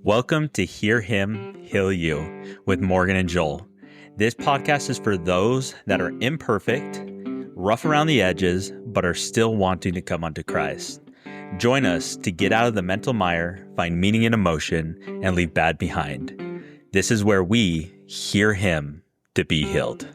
Welcome to Hear Him, Heal You with Morgan and Joel. This podcast is for those that are imperfect, rough around the edges, but are still wanting to come unto Christ. Join us to get out of the mental mire, find meaning in emotion, and leave bad behind. This is where we hear Him to be healed.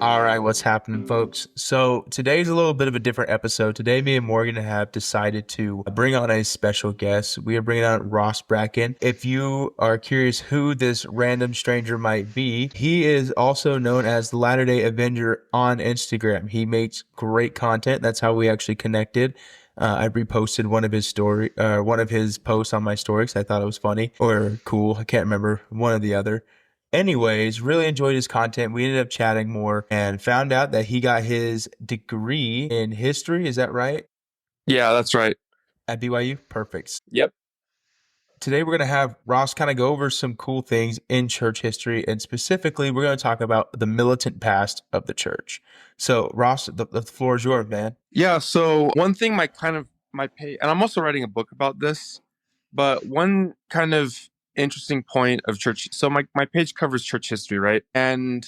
All right, what's happening, folks? So today's a little bit of a different episode. Today, me and Morgan have decided to bring on a special guest. We are bringing on Ross Bracken. If you are curious who this random stranger might be, he is also known as the Latter-day Avenger on Instagram. He makes great content. That's how we actually connected. I reposted one of his posts on my story because I thought it was funny or cool. I can't remember, one or the other. Anyways, really enjoyed his content. We ended up chatting more and found out that he got his degree in history. Is that right? Yeah, that's right. At BYU? Perfect. Yep. Today, we're going to have Ross kind of go over some cool things in church history. And specifically, we're going to talk about the militant past of the church. So, Ross, the floor is yours, man. Yeah, so one thing my page, and I'm also writing a book about this, but one kind of interesting point of church. So my page covers church history, right? And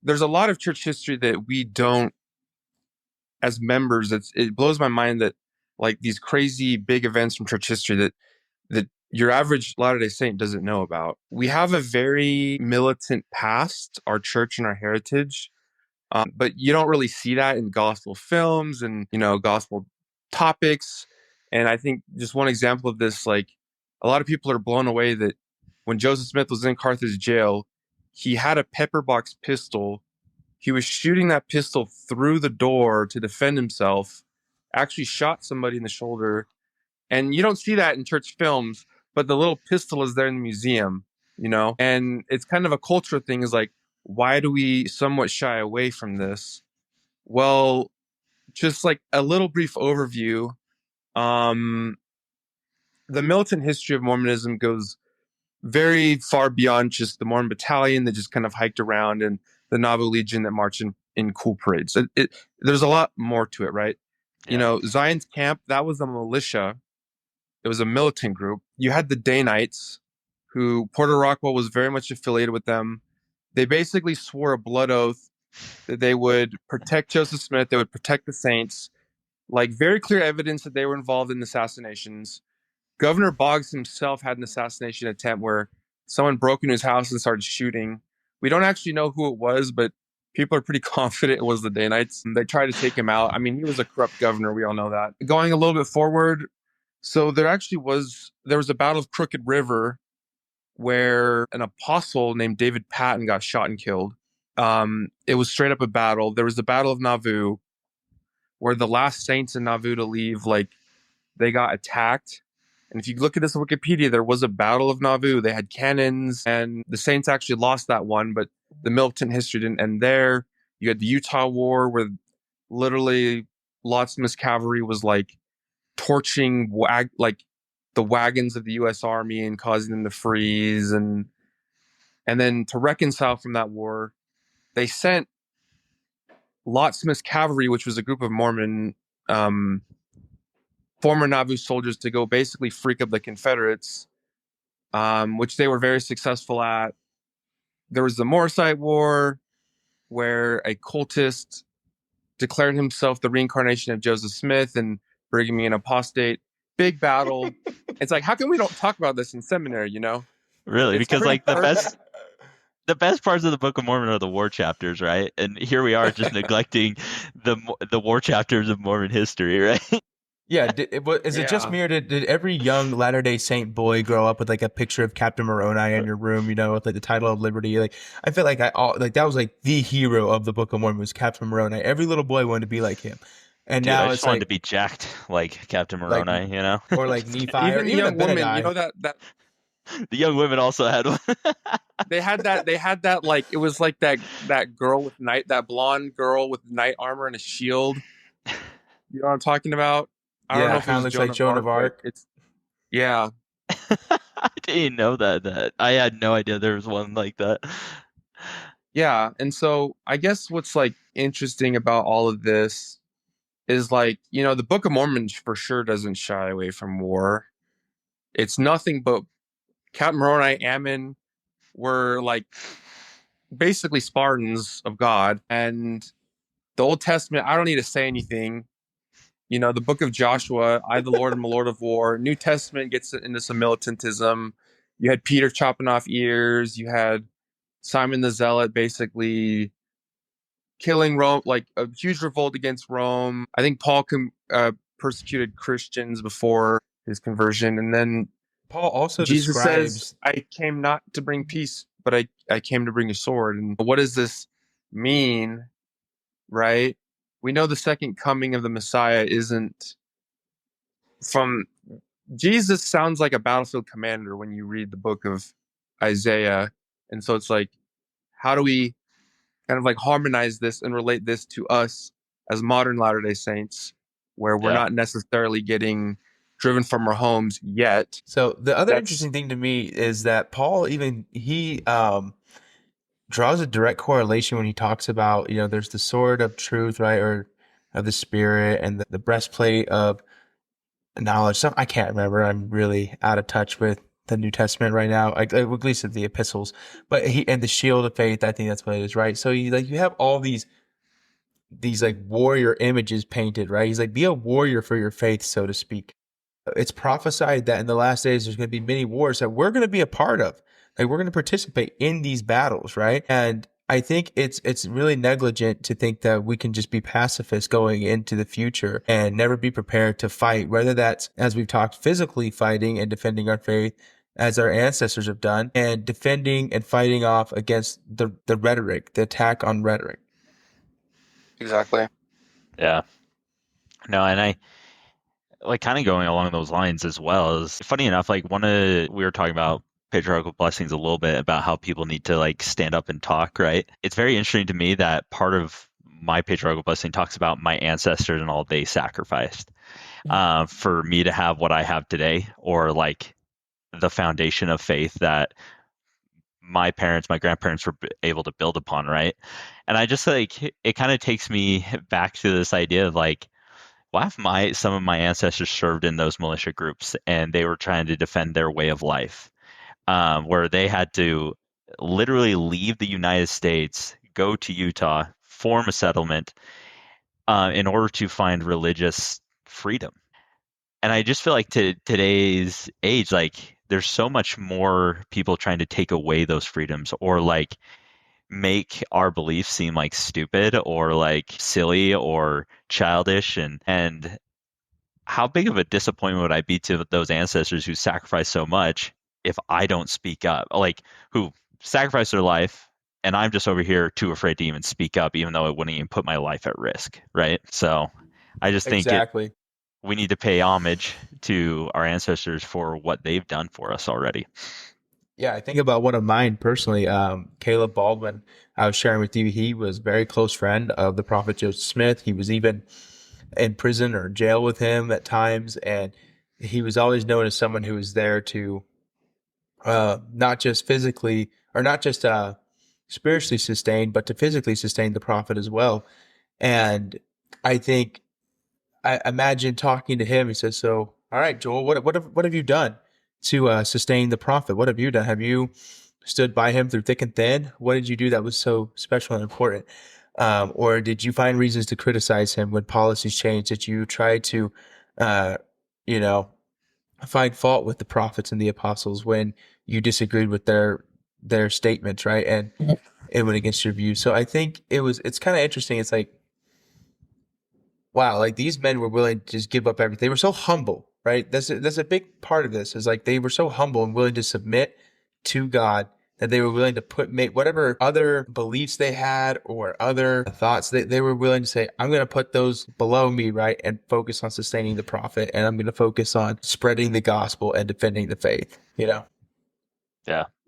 there's a lot of church history that we don't, as members, it blows my mind that like these crazy big events from church history that your average Latter-day Saint doesn't know about. We have a very militant past, our church and our heritage, but you don't really see that in gospel films and, gospel topics. And I think just one example of this, like a lot of people are blown away that when Joseph Smith was in Carthage Jail, he had a pepper box pistol. He was shooting that pistol through the door to defend himself, actually shot somebody in the shoulder. And you don't see that in church films, but the little pistol is there in the museum, And it's kind of a cultural thing, is like, why do we somewhat shy away from this? Well, just like a little brief overview, the militant history of Mormonism goes very far beyond just the Mormon battalion that just kind of hiked around and the Nauvoo Legion that marched in cool parades. There's a lot more to it, right? Yeah. Zion's Camp, that was a militia. It was a militant group. You had the Danites, who Porter Rockwell was very much affiliated with them. They basically swore a blood oath that they would protect Joseph Smith, they would protect the saints, like very clear evidence that they were involved in assassinations. Governor Boggs himself had an assassination attempt where someone broke into his house and started shooting. We don't actually know who it was, but people are pretty confident it was the Danites. They tried to take him out. I mean, he was a corrupt governor. We all know that. Going a little bit forward, so there was a Battle of Crooked River where an apostle named David Patton got shot and killed. It was straight up a battle. There was the Battle of Nauvoo, where the last saints in Nauvoo to leave, they got attacked. And if you look at this on Wikipedia, there was a Battle of Nauvoo. They had cannons, and the Saints actually lost that one, but the militant history didn't end there. You had the Utah War, where literally Lot Smith's cavalry was torching the wagons of the U.S. Army and causing them to freeze. And then to reconcile from that war, they sent Lot Smith's cavalry, which was a group of Mormon former Nauvoo soldiers, to go basically freak up the Confederates, which they were very successful at. There was the Morrisite War, where a cultist declared himself the reincarnation of Joseph Smith, and Brigham Young apostate. Big battle. It's like, how come we don't talk about this in seminary, Really? It's because pretty the best parts of the Book of Mormon are the war chapters, right? And here we are just neglecting the war chapters of Mormon history, right? Yeah, is it just me, or did every young Latter-day Saint boy grow up with a picture of Captain Moroni in your room, with the title of Liberty? I feel like that was the hero of the Book of Mormon was Captain Moroni. Every little boy wanted to be like him. And Dude, now I just wanted to be jacked like Captain Moroni, or like Nephi, even the young women, that the young women also had one. they had that it was like that girl with that blonde girl with knight armor and a shield. You know what I'm talking about? I don't know if it looks like Joan of Arc. Yeah. I didn't know that. I had no idea there was one like that. Yeah, and so I guess what's interesting about all of this is the Book of Mormon for sure doesn't shy away from war. It's nothing but Count Moroni, Ammon were like basically Spartans of God. And the Old Testament, I don't need to say anything. The book of Joshua, I, the Lord, am a Lord of war. New Testament gets into some militantism. You had Peter chopping off ears. You had Simon the Zealot basically killing Rome, like a huge revolt against Rome. I think Paul persecuted Christians before his conversion. And then Paul also Jesus says, describes, I came not to bring peace, but I came to bring a sword. And what does this mean, right? We know the second coming of the Messiah isn't from Jesus sounds like a battlefield commander when you read the book of Isaiah. And so it's like, how do we kind of like harmonize this and relate this to us as modern Latter-day Saints, where we're Yeah. not necessarily getting driven from our homes yet? so the other That's interesting thing to me is that Paul he draws a direct correlation when he talks about, there's the sword of truth, right? Or of the spirit, and the breastplate of knowledge. I can't remember. I'm really out of touch with the New Testament right now, like at least of the epistles. But and the shield of faith. I think that's what it is, right? So you have all these like warrior images painted, right? He's like, be a warrior for your faith, so to speak. It's prophesied that in the last days there's going to be many wars that we're going to be a part of. Like, we're going to participate in these battles, right? And I think it's really negligent to think that we can just be pacifists going into the future and never be prepared to fight, whether that's, as we've talked, physically fighting and defending our faith as our ancestors have done, and defending and fighting off against the rhetoric, the attack on rhetoric. exactly. Yeah. No, and I like kind of going along those lines as well. Is funny enough, like we were talking about patriarchal blessings a little bit about how people need to like stand up and talk, right? It's very interesting to me that part of my patriarchal blessing talks about my ancestors and all they sacrificed for me to have what I have today, or like the foundation of faith that my parents, my grandparents were able to build upon, right? And I just like it kind of takes me back to this idea of like, well, if some of my ancestors served in those militia groups and they were trying to defend their way of life, where they had to literally leave the United States, go to Utah, form a settlement in order to find religious freedom. And I just feel like today's age, like there's so much more people trying to take away those freedoms, or like make our beliefs seem like stupid or like silly or childish, and how big of a disappointment would I be to those ancestors who sacrificed so much if I don't speak up, like who sacrificed their life, and I'm just over here too afraid to even speak up, even though it wouldn't even put my life at risk, right? So I just think Exactly. we need to pay homage to our ancestors for what they've done for us already. Yeah, I think about one of mine personally, Caleb Baldwin. I was sharing with you, he was a very close friend of the prophet Joseph Smith. He was even in prison or jail with him at times, and he was always known as someone who was there to not just physically, or not just spiritually sustain, but to physically sustain the prophet as well. And I think, I imagine talking to him, he says, so, all right, Joel, what have you done to sustain the prophet? What have you done? Have you stood by him through thick and thin? What did you do that was so special and important? Or did you find reasons to criticize him when policies changed? Did you try to, uh, you know, find fault with the prophets and the apostles when you disagreed with their statements, right? And it went against your views. So I think it's kind of interesting. It's like, wow, like these men were willing to just give up everything. They were so humble, right? That's a big part of this, is like they were so humble and willing to submit to God, that they were willing to make whatever other beliefs they had or other thoughts, they were willing to say, I'm going to put those below me, right? And focus on sustaining the prophet. And I'm going to focus on spreading the gospel and defending the faith, Yeah.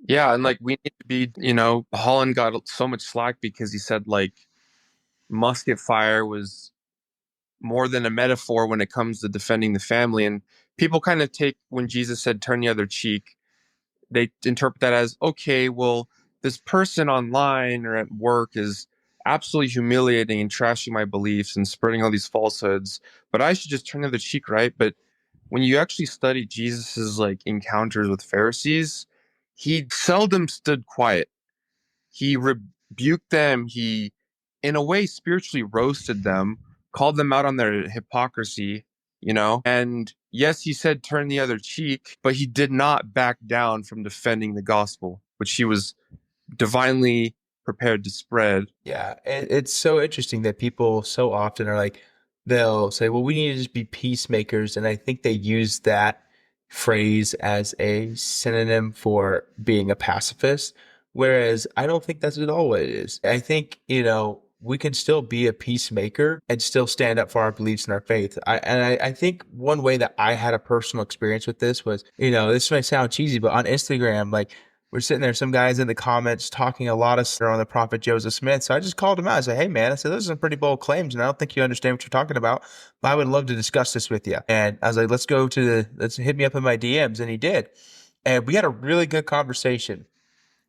Yeah, and like we need to be, Holland got so much slack because he said like musket fire was more than a metaphor when it comes to defending the family. And people kind of take when Jesus said turn the other cheek, they interpret that as, okay, well, this person online or at work is absolutely humiliating and trashing my beliefs and spreading all these falsehoods, but I should just turn the other cheek, right? But when you actually study Jesus's like encounters with Pharisees, he seldom stood quiet. He rebuked them. He, in a way, spiritually roasted them, called them out on their hypocrisy, you know? And yes, he said turn the other cheek, but he did not back down from defending the gospel, which he was divinely prepared to spread. Yeah, it's so interesting that people so often are like, they'll say, well, we need to just be peacemakers. And I think they use that phrase as a synonym for being a pacifist, whereas I don't think that's at all what it is. I think, we can still be a peacemaker and still stand up for our beliefs and our faith. I think one way that I had a personal experience with this was, this might sound cheesy, but on Instagram, like, we're sitting there, some guys in the comments talking a lot of stuff on the prophet Joseph Smith. So I just called him out. I said, hey, man, I said, those are some pretty bold claims, and I don't think you understand what you're talking about, but I would love to discuss this with you. And I was like, let's hit me up in my DMs. And he did. And we had a really good conversation.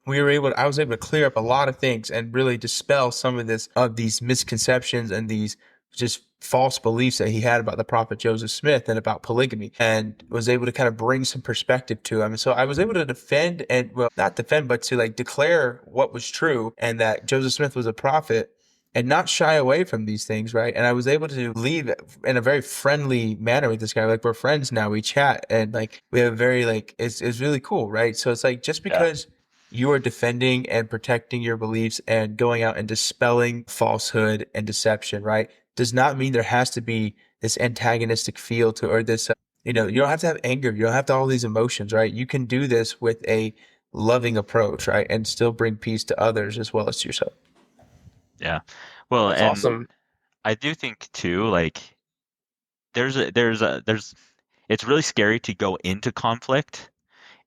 I was able to clear up a lot of things and really dispel some of these misconceptions and these just false beliefs that he had about the prophet Joseph Smith and about polygamy, and was able to kind of bring some perspective to him. And so I was able to defend, and well, not defend, but to like declare what was true and that Joseph Smith was a prophet, and not shy away from these things, right? And I was able to leave in a very friendly manner with this guy. Like, we're friends now, we chat, and like we have very like it's really cool, right? So it's like, just because you are defending and protecting your beliefs and going out and dispelling falsehood and deception, right, does not mean there has to be this antagonistic feel to, or this, you don't have to have anger. You don't have to have all these emotions, right? You can do this with a loving approach, right? And still bring peace to others as well as to yourself. Yeah. Well, That's and awesome. I do think too, like it's really scary to go into conflict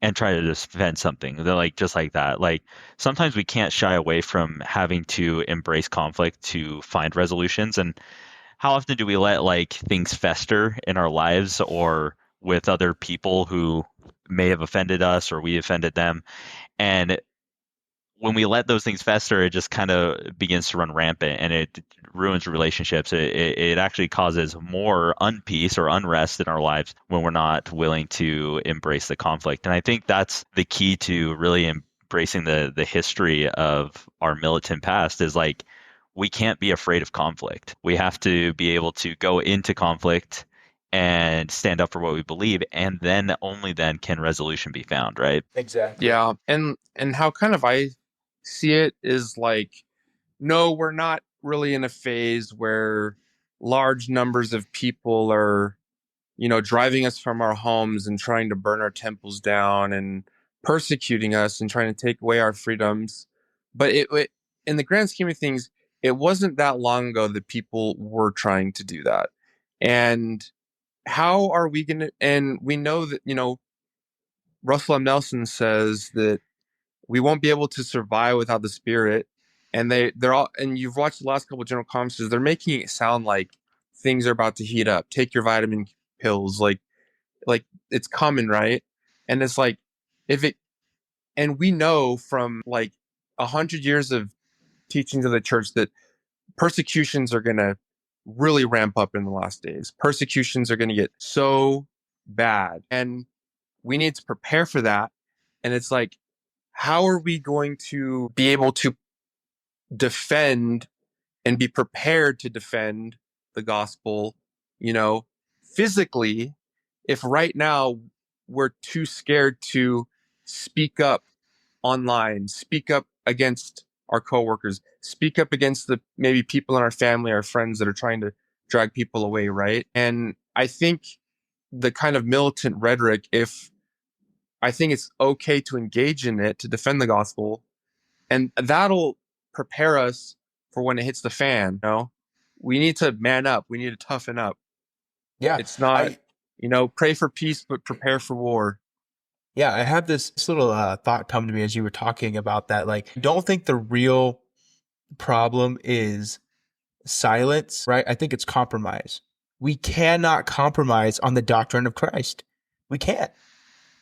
and try to defend something. They're like, just like that. Like, sometimes we can't shy away from having to embrace conflict to find resolutions. And how often do we let like things fester in our lives or with other people who may have offended us or we offended them? And when we let those things fester, it just kind of begins to run rampant and it ruins relationships. It actually causes more unpeace or unrest in our lives when we're not willing to embrace the conflict. And I think that's the key to really embracing the history of our militant past, is like, we can't be afraid of conflict. We have to be able to go into conflict and stand up for what we believe, and then only then can resolution be found, right? Exactly. Yeah. And how kind of I see it is like, no, we're not really in a phase where large numbers of people are, driving us from our homes and trying to burn our temples down and persecuting us and trying to take away our freedoms. But in the grand scheme of things, it wasn't that long ago that people were trying to do that. And how are we going to, and we know that, Russell M. Nelson says that we won't be able to survive without the spirit. And they're all, and you've watched the last couple of general conferences, they're making it sound like things are about to heat up. Take your vitamin pills, like it's coming, right? And it's like, if it, and we know from like 100 years of teachings of the church that persecutions are going to really ramp up in the last days. Persecutions are going to get so bad, and we need to prepare for that. And it's like, how are we going to be able to defend and be prepared to defend the gospel, physically, if right now we're too scared to speak up online, speak up against our coworkers, speak up against the maybe people in our family, our friends that are trying to drag people away, right? And I think the kind of militant rhetoric, if I think it's okay to engage in it to defend the gospel, and that'll prepare us for when it hits the fan. We need to man up. We need to toughen up. Yeah. It's not, pray for peace, but prepare for war. Yeah, I have this little thought come to me as you were talking about that. Like, I don't think the real problem is silence, right? I think it's compromise. We cannot compromise on the doctrine of Christ. We can't.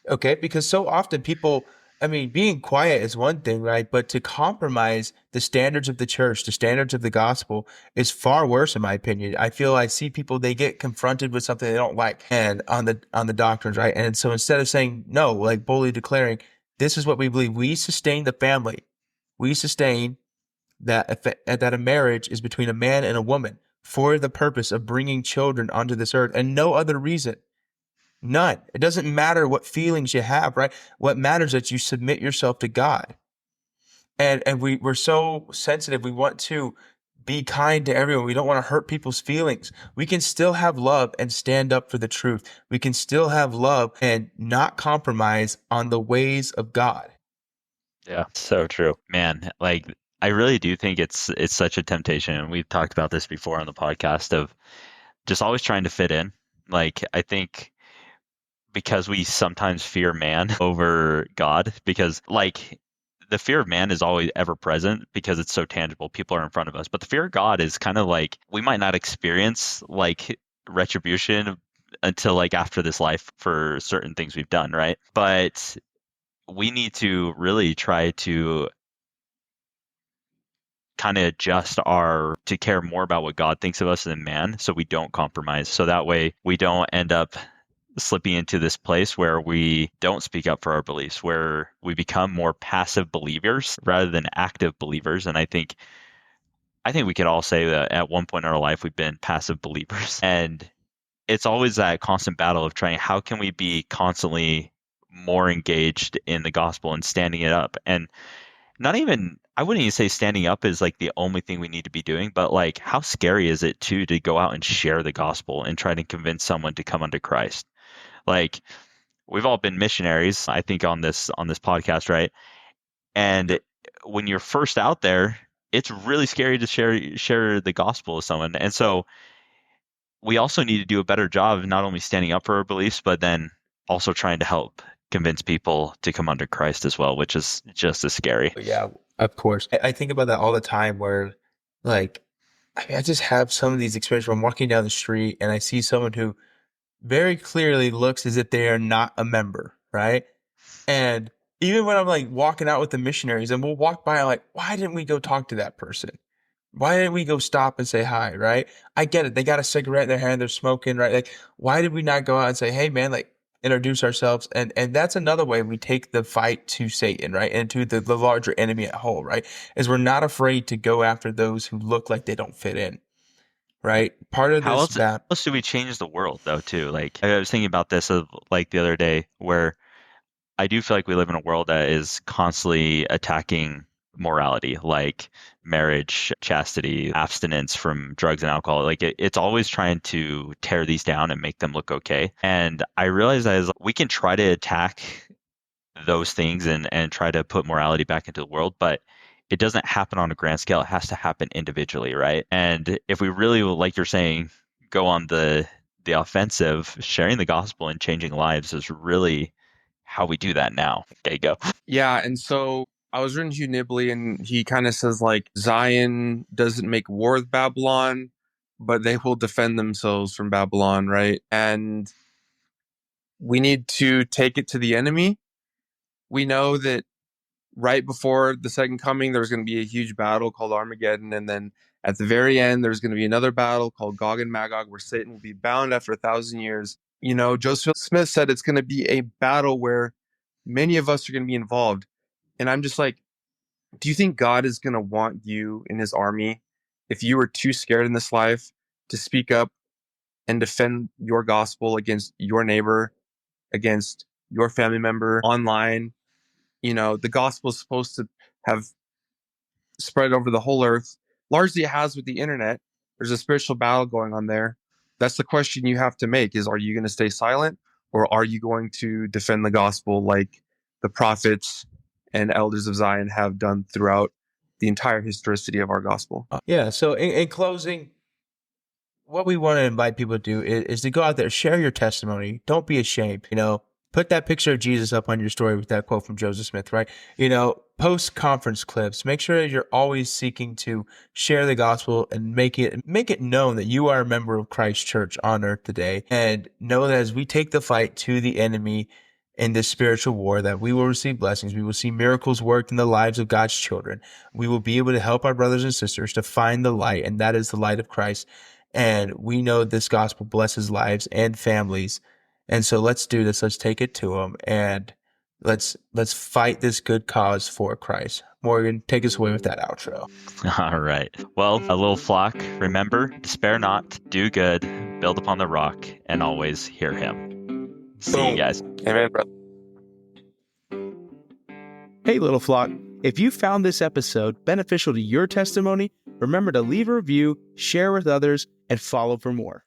Okay, because so often people I mean, being quiet is one thing, right? But to compromise the standards of the church, the standards of the gospel is far worse, in my opinion. I feel I see people, they get confronted with something they don't like and on the doctrines, right? And so instead of saying no, like boldly declaring, this is what we believe, we sustain the family. We sustain that a marriage is between a man and a woman for the purpose of bringing children onto this earth and no other reason. None. It doesn't matter what feelings you have, right? What matters is that you submit yourself to God. And we're so sensitive. We want to be kind to everyone. We don't want to hurt people's feelings. We can still have love and stand up for the truth. We can still have love and not compromise on the ways of God. Yeah, so true. Man, like I really do think it's such a temptation. And we've talked about this before on the podcast of just always trying to fit in. Like I think because we sometimes fear man over God, because like the fear of man is always ever present because it's so tangible. People are in front of us. But the fear of God is kind of like we might not experience like retribution until like after this life for certain things we've done, right? But we need to really try to kind of adjust our to care more about what God thinks of us than man so we don't compromise. So that way we don't end up slipping into this place where we don't speak up for our beliefs, where we become more passive believers rather than active believers. And I think we could all say that at one point in our life we've been passive believers. And it's always that constant battle of trying how can we be constantly more engaged in the gospel and standing it up. And not even I wouldn't even say standing up is like the only thing we need to be doing, but like how scary is it too to go out and share the gospel and try to convince someone to come unto Christ? Like we've all been missionaries, I think, on this podcast, right? And when you're first out there, it's really scary to share the gospel with someone. And so we also need to do a better job of not only standing up for our beliefs, but then also trying to help convince people to come under Christ as well, which is just as scary. Yeah, of course. I think about that all the time where, like, I mean, I just have some of these experiences where I'm walking down the street and I see someone who very clearly looks as if they are not a member, right? And even when I'm like walking out with the missionaries and we'll walk by, I'm like, why didn't we go talk to that person? Why didn't we go stop and say hi, right? I get it. They got a cigarette in their hand, they're smoking, right? Like, why did we not go out and say, hey man, like introduce ourselves? And that's another way we take the fight to Satan, right? And to the larger enemy at whole, right? Is we're not afraid to go after those who look like they don't fit in. Right. Part of How this else, how else do we change the world though too? Like I was thinking about this of like the other day where I do feel like we live in a world that is constantly attacking morality, like marriage, chastity, abstinence from drugs and alcohol. Like it's always trying to tear these down and make them look okay. And I realize that we can try to attack those things and try to put morality back into the world, but it doesn't happen on a grand scale. It has to happen individually, right? And if we really, like you're saying, go on the offensive, sharing the gospel and changing lives is really how we do that now. Okay, go. Yeah, and so I was reading Hugh Nibley, and he kind of says like Zion doesn't make war with Babylon, but they will defend themselves from Babylon, right? And we need to take it to the enemy. We know that right before the second coming, there's going to be a huge battle called Armageddon, and then at the very end, there's going to be another battle called Gog and Magog, where Satan will be bound after 1,000 years. You know, Joseph Smith said it's going to be a battle where many of us are going to be involved. And I'm just like, do you think God is going to want you in his army if you were too scared in this life to speak up and defend your gospel against your neighbor, against your family member online? You know, the gospel is supposed to have spread over the whole earth. Largely it has with the internet. There's a spiritual battle going on there. That's the question you have to make is, are you going to stay silent, or are you going to defend the gospel like the prophets and elders of Zion have done throughout the entire historicity of our gospel? Yeah. So in closing, what we want to invite people to do is to go out there, share your testimony. Don't be ashamed. You know, put that picture of Jesus up on your story with that quote from Joseph Smith, right? You know, post conference clips. Make sure that you're always seeking to share the gospel and make it known that you are a member of Christ's church on earth today. And know that as we take the fight to the enemy, in this spiritual war, that we will receive blessings. We will see miracles worked in the lives of God's children. We will be able to help our brothers and sisters to find the light, and that is the light of Christ. And we know this gospel blesses lives and families. And so let's do this. Let's take it to them, and let's fight this good cause for Christ. Morgan, take us away with that outro. All right. Well, a little flock, remember, despair not, do good, build upon the rock, and always hear him. See you guys. Amen, brother. Hey, little flock. If you found this episode beneficial to your testimony, remember to leave a review, share with others, and follow for more.